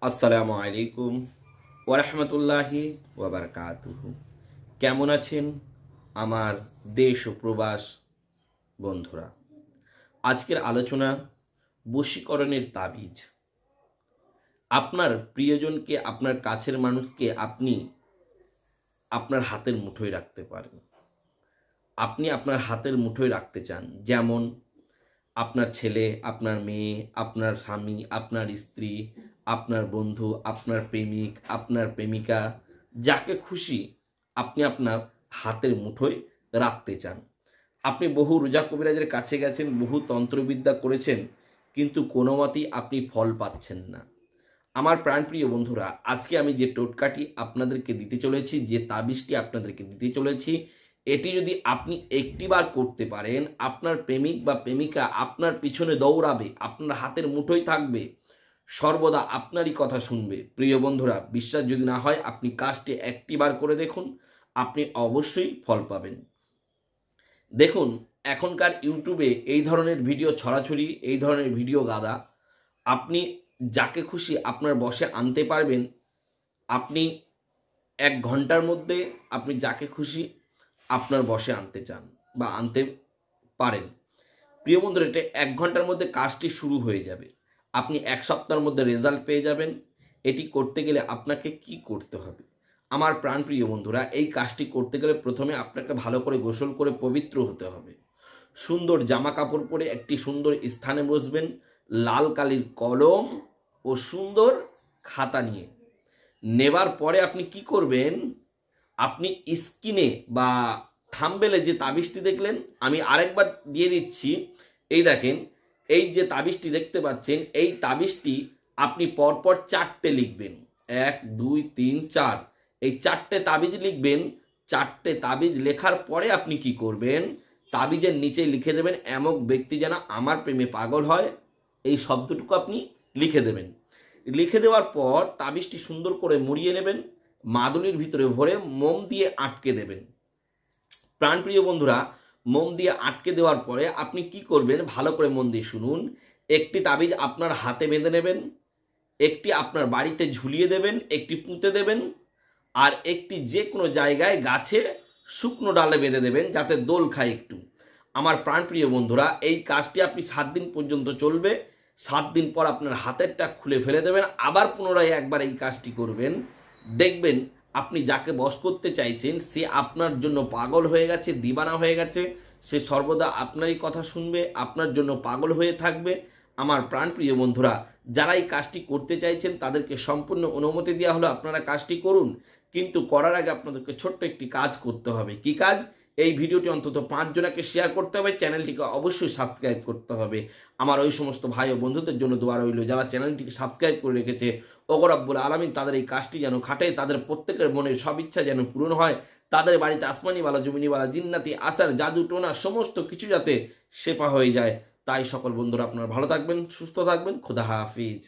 আসসালামু আলাইকুম ওরহমতুল্লাহি ওয়াবারকাতুহু। কেমন আছেন আমার দেশ ও প্রবাস বন্ধুরা? আজকের আলোচনা বশীকরণের তাবিজ। আপনার প্রিয়জনকে, আপনার কাছের মানুষকে আপনি আপনার হাতের মুঠোয় রাখতে পারেন। আপনি আপনার হাতের মুঠোয় রাখতে চান, যেমন আপনার ছেলে, আপনার মেয়ে, আপনার স্বামী, আপনার স্ত্রী, আপনার বন্ধু, আপনার প্রেমিক, আপনার প্রেমিকা, যাকে খুশি আপনি আপনার হাতের মুঠোয় রাখতে চান। আপনি বহু রোজা কবিরাজের কাছে গেছেন, বহু তন্ত্রবিদ্যা করেছেন, কিন্তু কোনো মতেই আপনি ফল পাচ্ছেন না। আমার প্রাণপ্রিয় বন্ধুরা, আজকে আমি যে টোটকাটি আপনাদেরকে দিতে চলেছি, যে তাবিজটি আপনাদেরকে দিতে চলেছি, এটি যদি আপনি একটিবার করতে পারেন, আপনার প্রেমিক বা প্রেমিকা আপনার পিছনে দৌড়াবে, আপনার হাতের মুঠোয় থাকবে, সর্বদা আপনারই কথা শুনবে। প্রিয় বন্ধুরা, বিশ্বাস যদি না হয় আপনি কাজটি একটিবার করে দেখুন, আপনি অবশ্যই ফল পাবেন। দেখুন, এখনকার ইউটিউবে এই ধরনের ভিডিও ছড়াছড়ি, এই ধরনের ভিডিও গাদা। আপনি যাকে খুশি আপনার বশে আনতে পারবেন। আপনি 1 ঘন্টার মধ্যে আপনি যাকে খুশি আপনার বশে আনতে চান বা আনতে পারেন। প্রিয় বন্ধুরা, এটা 1 ঘন্টার মধ্যে কাজটি শুরু হয়ে যাবে। আপনি 1 সপ্তাহের মধ্যে রেজাল্ট পেয়ে যাবেন। এটি করতে গেলে আপনাকে কি করতে হবে? আমার প্রাণপ্রিয় বন্ধুরা, এই কাজটি করতে গেলে প্রথমে আপনাকে ভালো করে গোসল করে পবিত্র হতে হবে। সুন্দর জামা কাপড় পরে একটি সুন্দর স্থানে বসবেন, লাল কালির কলম ও সুন্দর খাতা নিয়ে নেবার পরে আপনি কি করবেন? আপনি স্ক্রিনে বা থাম্বনেলে যে তাবিজটি দেখলেন, আমি আরেকবার দিয়ে দিচ্ছি। এই দেখেন, এই যে তাবিজটি দেখতে পাচ্ছেন, এই তাবিজটি আপনি পরপর 4টে লিখবেন। 1 2 3 4, এই 4টে তাবিজ লিখবেন। 4টে তাবিজ লেখার পরে আপনি কি করবেন? তাবিজের নিচে লিখে দেবেন, এমক ব্যক্তি যেন আমার প্রেমে পাগল হয়, এই শব্দটুকু আপনি লিখে দেবেন। লিখে দেওয়ার পর তাবিজটি সুন্দর করে মুড়িয়ে নেবেন, মাদুলির ভিতরে ভরে মোম দিয়ে আটকে দেবেন। প্রাণপ্রিয় বন্ধুরা, মোম দিয়ে আটকে দেওয়ার পরে আপনি কি করবেন? ভালো করে মন দিয়ে শুনুন। একটি তাবিজ আপনার হাতে বেঁধে নেবেন, একটি আপনার বাড়িতে ঝুলিয়ে দেবেন, একটি পুঁতে দেবেন, আর একটি যে কোনো জায়গায় গাছে শুকনো ডালে বেঁধে দেবেন, যাতে দোল খায় একটু। আমার প্রাণপ্রিয় বন্ধুরা, এই কাজটি আপনি 7 দিন পর্যন্ত চলবে। 7 দিন পর আপনার হাতেরটা খুলে ফেলে দেবেন, আবার পুনরায় একবার এই কাজটি করবেন। দেখবেন আপনি যাকে বশ করতে চাইছেন সে আপনার জন্য পাগল হয়ে গেছে, দিবানা হয়ে গেছে। সে সর্বদা আপনারই কথা শুনবে, আপনার জন্য পাগল হয়ে থাকবে। আমার প্রাণপ্রিয় বন্ধুরা, যারা এই কাজটি করতে চাইছেন তাদেরকে সম্পূর্ণ অনুমতি দেওয়া হলো, আপনারা কাজটি করুন। কিন্তু করার আগে আপনাদেরকে ছোট্ট একটি কাজ করতে হবে। কি কাজ? এই ভিডিওটি অন্তত 5 জনকে শেয়ার করতে হবে, চ্যানেলটিকে অবশ্যই সাবস্ক্রাইব করতে হবে। আমার ওই সমস্ত ভাই ও বন্ধুদের জন্য দোয়া রইল যারা চ্যানেলটিকে সাবস্ক্রাইব করে রেখেছে। ওগো রব্বুল আলামিন তাদের এই কাজটি যেন খাটে, তাদের প্রত্যেকের মনের সব ইচ্ছা যেন পূরণ হয়, তাদের বাড়িতে আসমানিওয়ালা, জমিনিওয়ালা, জিন্নাতি, আসার, জাদু টোনা সমস্ত কিছু যাতে শেফা হয়ে যায়। তাই সকল বন্ধুরা আপনারা ভালো থাকবেন, সুস্থ থাকবেন। খোদা হাফিজ।